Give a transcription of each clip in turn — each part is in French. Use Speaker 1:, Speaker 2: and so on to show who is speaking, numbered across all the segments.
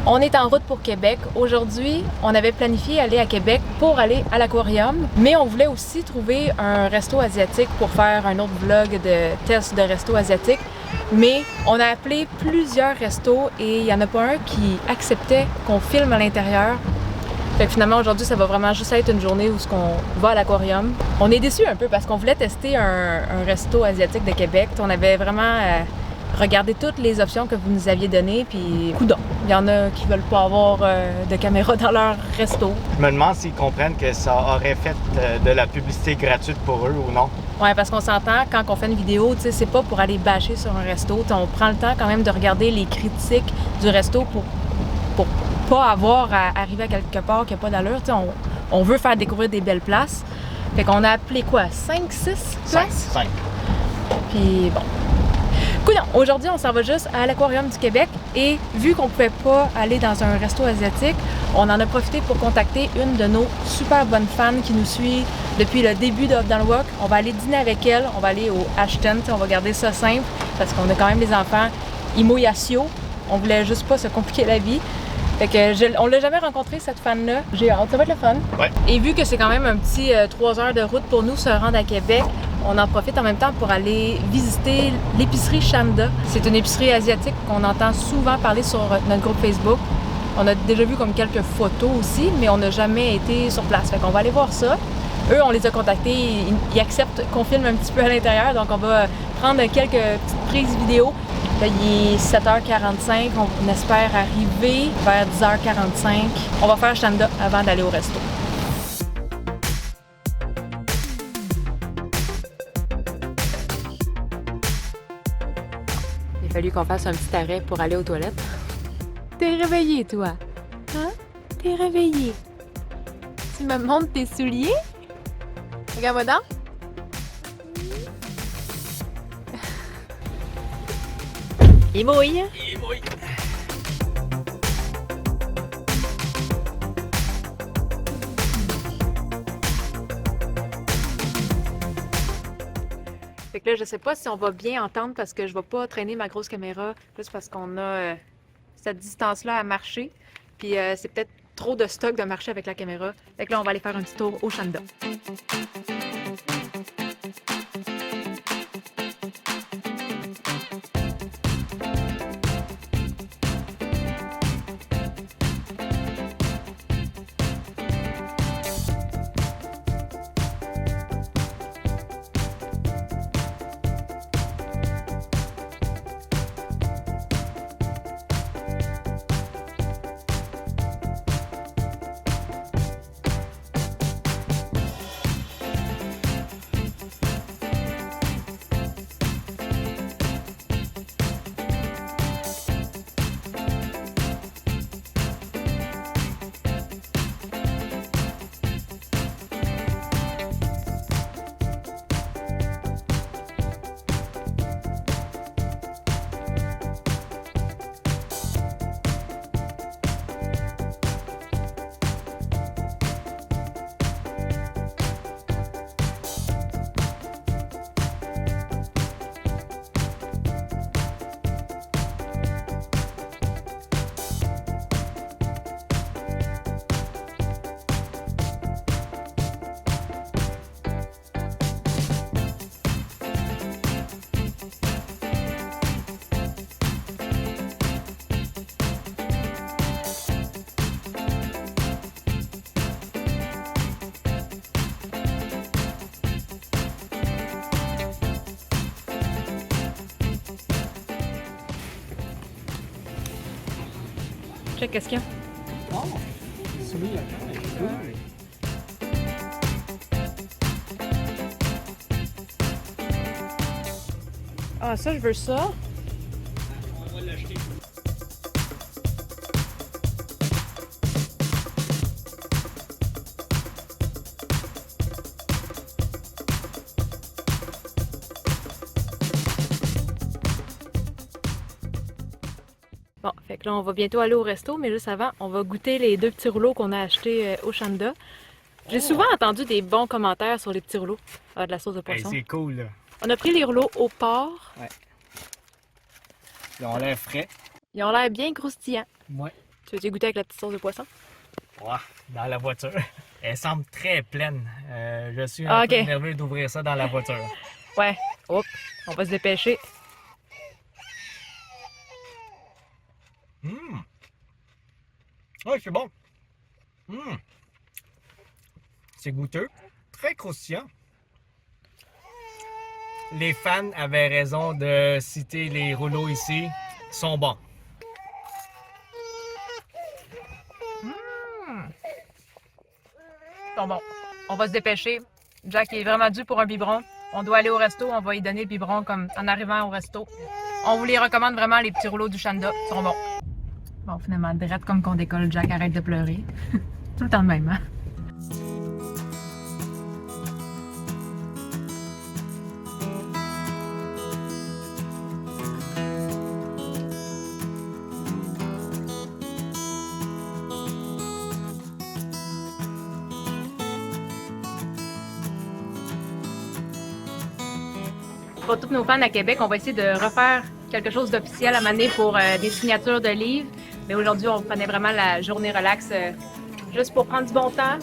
Speaker 1: On est en route pour Québec. Aujourd'hui, on avait planifié aller à Québec pour aller à l'aquarium, mais on voulait aussi trouver un resto asiatique pour faire un autre vlog de test de resto asiatique. Mais on a appelé plusieurs restos et il n'y en a pas un qui acceptait qu'on filme à l'intérieur. Fait que finalement, aujourd'hui, ça va vraiment juste être une journée où on va à l'aquarium. On est déçus un peu parce qu'on voulait tester un resto asiatique de Québec. On avait vraiment regardé toutes les options que vous nous aviez données, puis coudonc. Il y en a qui veulent pas avoir de caméra dans leur resto.
Speaker 2: Je me demande s'ils comprennent que ça aurait fait de la publicité gratuite pour eux ou non.
Speaker 1: Ouais, parce qu'on s'entend, quand on fait une vidéo, tu sais, c'est pas pour aller bâcher sur un resto. On prend le temps quand même de regarder les critiques du resto pour pas avoir à arriver à quelque part qui n'a pas d'allure. On veut faire découvrir des belles places. Fait qu'on a appelé quoi? 5, 6 places?
Speaker 2: 5.
Speaker 1: Puis bon. Aujourd'hui, on s'en va juste à l'Aquarium du Québec et vu qu'on pouvait pas aller dans un resto asiatique, on en a profité pour contacter une de nos super bonnes fans qui nous suit depuis le début de Up Dans le Wok. On va aller dîner avec elle, on va aller au Ashton, on va garder ça simple parce qu'on a quand même les enfants Imo-Yasio. On voulait juste pas se compliquer la vie. Fait que on l'a jamais rencontré cette fan-là. J'ai hâte, ça va être le fun.
Speaker 2: Ouais.
Speaker 1: Et vu que c'est quand même un petit 3 heures de route pour nous se rendre à Québec, on en profite en même temps pour aller visiter l'épicerie Shanda. C'est une épicerie asiatique qu'on entend souvent parler sur notre groupe Facebook. On a déjà vu comme quelques photos aussi, mais on n'a jamais été sur place. Fait qu'on va aller voir ça. Eux, on les a contactés, ils acceptent qu'on filme un petit peu à l'intérieur, donc on va prendre quelques petites prises vidéo. Là, il est 7h45, on espère arriver vers 10h45. On va faire Shanda avant d'aller au resto. Il a fallu qu'on fasse un petit arrêt pour aller aux toilettes. T'es réveillé, toi? Hein? T'es réveillé? Tu me montres tes souliers? Regarde-moi donc. Il mouille.
Speaker 2: Il mouille.
Speaker 1: Fait que là, je sais pas si on va bien entendre parce que je vais pas traîner ma grosse caméra juste parce qu'on a cette distance-là à marcher. Puis c'est peut-être trop de stock de marcher avec la caméra. Fait que là, on va aller faire un petit tour au Shanda. Check, qu'est-ce qu'il y a?
Speaker 2: Oh, celui-là, cool.
Speaker 1: Ah, ça, je veux ça.
Speaker 2: On va l'acheter.
Speaker 1: Bon, fait que là, on va bientôt aller au resto, mais juste avant, on va goûter les 2 petits rouleaux qu'on a achetés au Shanda. J'ai souvent entendu des bons commentaires sur les petits rouleaux de la sauce de
Speaker 2: Hey,
Speaker 1: poisson.
Speaker 2: c'est cool, là.
Speaker 1: On a pris les rouleaux au porc.
Speaker 2: Ouais. Ils ont l'air frais.
Speaker 1: Ils ont l'air bien croustillants.
Speaker 2: Ouais.
Speaker 1: Tu veux goûter avec la petite sauce de poisson?
Speaker 2: Ouais, dans la voiture. Elle semble très pleine. Je suis
Speaker 1: Ah,
Speaker 2: un
Speaker 1: ok.
Speaker 2: peu nerveux d'ouvrir ça dans la voiture.
Speaker 1: Ouais. Hop, on va se dépêcher.
Speaker 2: Ouais, c'est bon. C'est goûteux, très croustillant. Les fans avaient raison de citer les rouleaux ici. Ils sont bons.
Speaker 1: Bon, on va se dépêcher. Jack est vraiment dû pour un biberon. On doit aller au resto, on va lui donner le biberon comme en arrivant au resto. On vous les recommande vraiment, les petits rouleaux du Shanda. Ils sont bons. Bon, finalement, direct comme qu'on décolle, Jack arrête de pleurer. Tout le temps le même, hein? Pour tous nos fans à Québec, on va essayer de refaire quelque chose d'officiel à m'amener pour des signatures de livres. Mais aujourd'hui, on prenait vraiment la journée relax juste pour prendre du bon temps.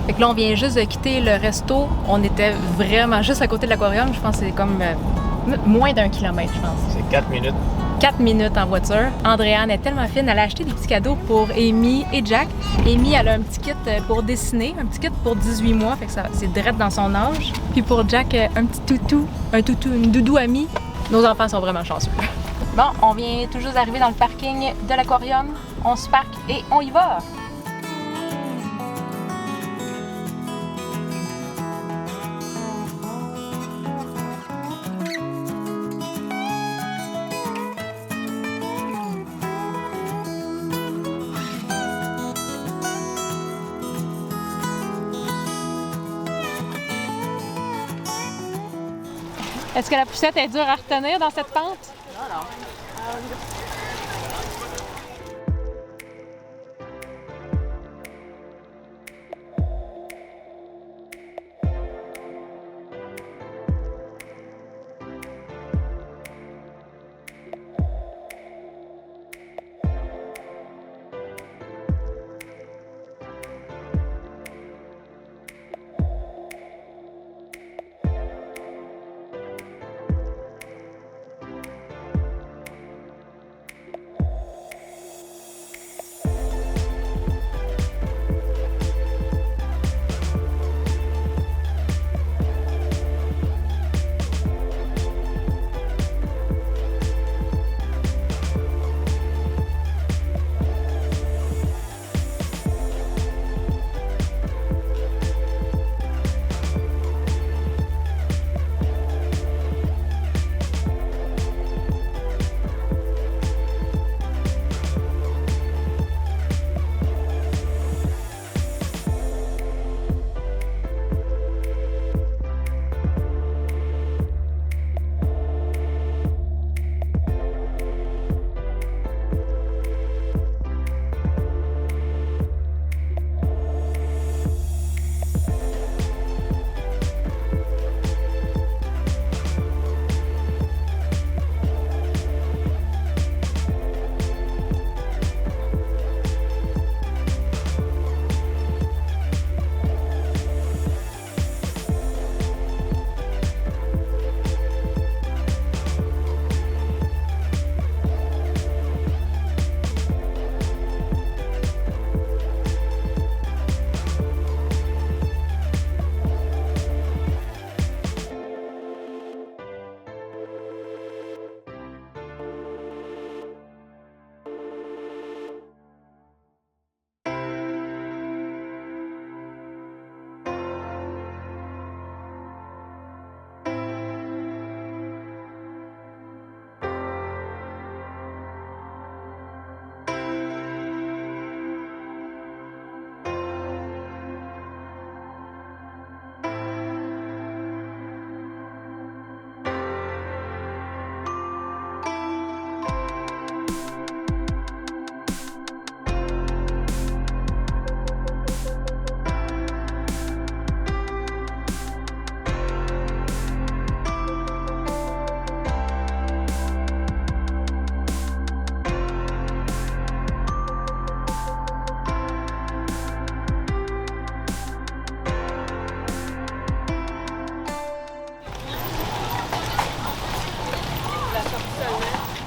Speaker 1: Fait que là, on vient juste de quitter le resto. On était vraiment juste à côté de l'aquarium. Je pense que c'est comme moins d'1 kilomètre, je pense.
Speaker 2: C'est 4 minutes.
Speaker 1: 4 minutes en voiture. Andréane est tellement fine, elle a acheté des petits cadeaux pour Amy et Jack. Amy, elle a un petit kit pour dessiner, un petit kit pour 18 mois, fait que ça, c'est direct dans son âge. Puis pour Jack, un petit toutou, une doudou amie. Nos enfants sont vraiment chanceux. Bon, on vient tout juste d'arriver dans le parking de l'aquarium. On se parque et on y va! Est-ce que la poussette est dure à retenir dans cette pente? Non, non.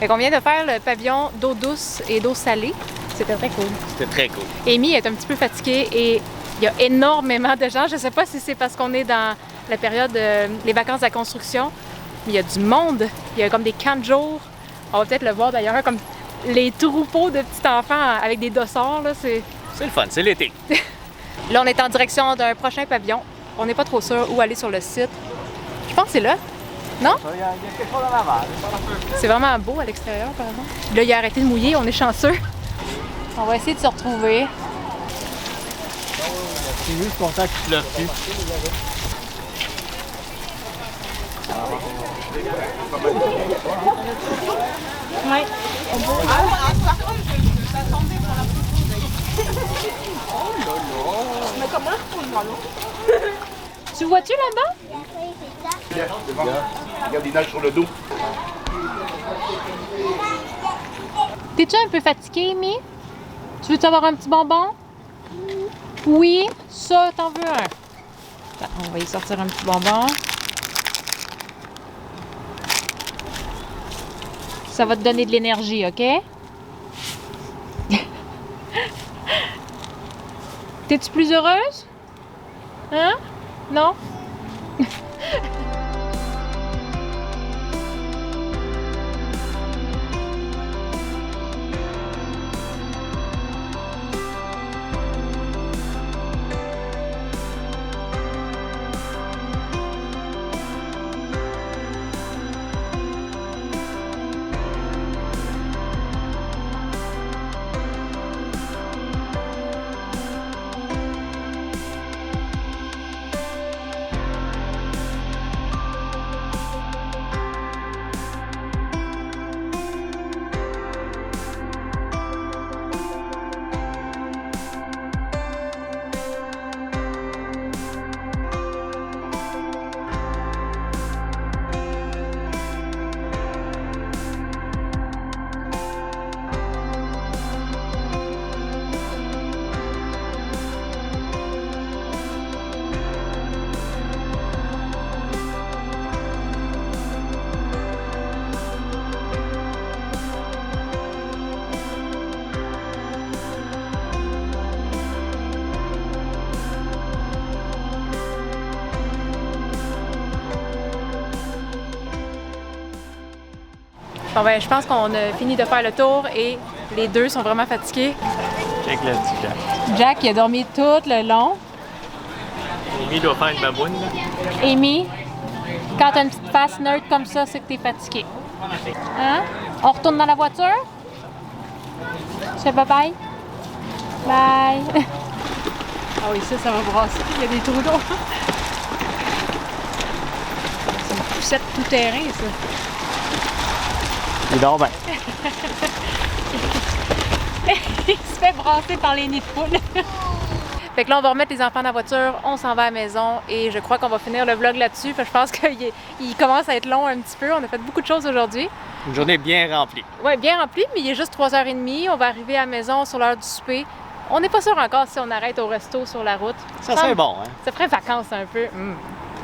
Speaker 1: Fait qu'on vient de faire le pavillon d'eau douce et d'eau salée. C'était très cool.
Speaker 2: C'était très cool.
Speaker 1: Amy est un petit peu fatiguée et il y a énormément de gens. Je ne sais pas si c'est parce qu'on est dans la période des vacances de la construction, mais il y a du monde. Il y a comme des camps de jour. On va peut-être le voir d'ailleurs, comme les troupeaux de petits enfants avec des dossards. C'est
Speaker 2: le fun, c'est l'été.
Speaker 1: Là, on est en direction d'un prochain pavillon. On n'est pas trop sûr où aller sur le site. Je pense que c'est là. Non?
Speaker 2: Il y a quelque chose en avant.
Speaker 1: C'est vraiment beau à l'extérieur, par exemple. Là, il a arrêté de mouiller, on est chanceux. On va essayer de se retrouver.
Speaker 2: Je suis juste content qu'il pleuve plus.
Speaker 1: Ouais. Tu vois-tu là-bas?
Speaker 3: Regarde, il nage sur le dos.
Speaker 1: T'es-tu un peu fatiguée, Amy? Tu veux-tu avoir un petit bonbon? Oui, ça, t'en veux un. Attends, on va y sortir un petit bonbon. Ça va te donner de l'énergie, OK? T'es-tu plus heureuse? Hein? Non? Bon ben, je pense qu'on a fini de faire le tour et les deux sont vraiment fatigués.
Speaker 2: Check le petit Jack.
Speaker 1: Jack, il a dormi tout le long.
Speaker 2: Amy doit faire une baboune. Là.
Speaker 1: Amy, quand t'as une petite face neutre comme ça, c'est que t'es fatigué. Hein? On retourne dans la voiture? Je fais bye-bye? Bye! Ah oui, ça va brasser. Il y a des trous d'eau. C'est une poussette tout terrain, ça.
Speaker 2: Il dort bien.
Speaker 1: Il se fait brasser par les nids de poule. Fait que là, on va remettre les enfants dans la voiture, on s'en va à la maison et je crois qu'on va finir le vlog là-dessus. Je pense qu'il commence à être long un petit peu. On a fait beaucoup de choses aujourd'hui.
Speaker 2: Une journée bien remplie.
Speaker 1: Oui, bien remplie, mais il est juste 3h30. On va arriver à la maison sur l'heure du souper. On n'est pas sûr encore si on arrête au resto sur la route.
Speaker 2: Ça serait bon, hein?
Speaker 1: Ça ferait vacances un peu.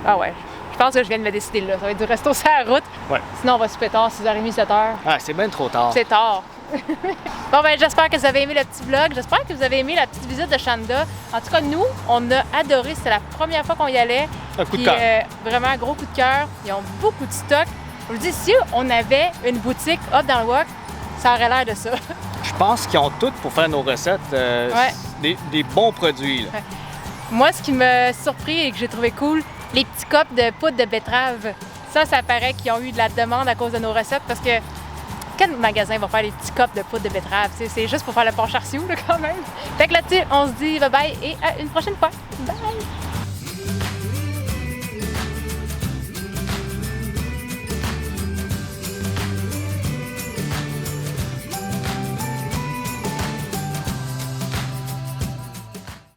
Speaker 1: Ah ouais. Je pense que je viens de me décider là. Ça va être du resto sur la route.
Speaker 2: Ouais.
Speaker 1: Sinon, on va souper tard, 6h30, 7h.
Speaker 2: Ah, c'est bien trop tard.
Speaker 1: C'est tard. Bon, ben, j'espère que vous avez aimé le petit vlog. J'espère que vous avez aimé la petite visite de Shanda. En tout cas, nous, on a adoré. C'était la première fois qu'on y allait.
Speaker 2: Un coup de cœur.
Speaker 1: Vraiment un gros coup de cœur. Ils ont beaucoup de stock. Je vous dis, si on avait une boutique up dans le wok, ça aurait l'air de ça.
Speaker 2: Je pense qu'ils ont tout pour faire nos recettes. Des bons produits. Là.
Speaker 1: Ouais. Moi, ce qui m'a surpris et que j'ai trouvé cool, les petits copes de poudre de betterave. Ça paraît qu'ils ont eu de la demande à cause de nos recettes parce que quel magasin va faire les petits copes de poudre de betterave? C'est juste pour faire le pont charciou, là, quand même. Fait que là-dessus, on se dit bye-bye et à une prochaine fois. Bye!